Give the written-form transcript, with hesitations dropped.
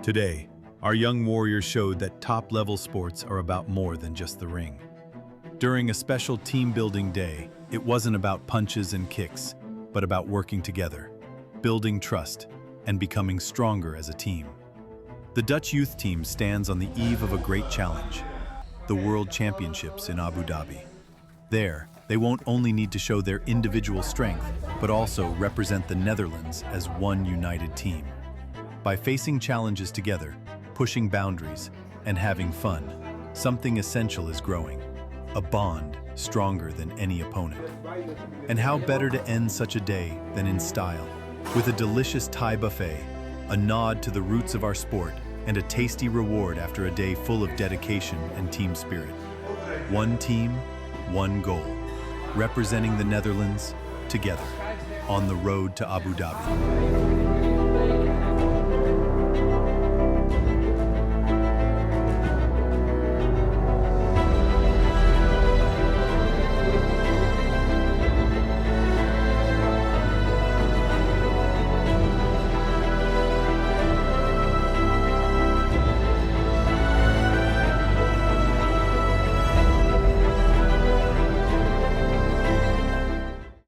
Today, our young warriors showed that top-level sports are about more than just the ring. During a special team-building day, it wasn't about punches and kicks, but about working together, building trust, and becoming stronger as a team. The Dutch youth team stands on the eve of a great challenge, the World Championships in Abu Dhabi. There, they won't only need to show their individual strength, but also represent the Netherlands as one united team. By facing challenges together, pushing boundaries, and having fun, something essential is growing, a bond stronger than any opponent. And how better to end such a day than in style, with a delicious Thai buffet, a nod to the roots of our sport, and a tasty reward after a day full of dedication and team spirit. One team, one goal, representing the Netherlands together on the road to Abu Dhabi.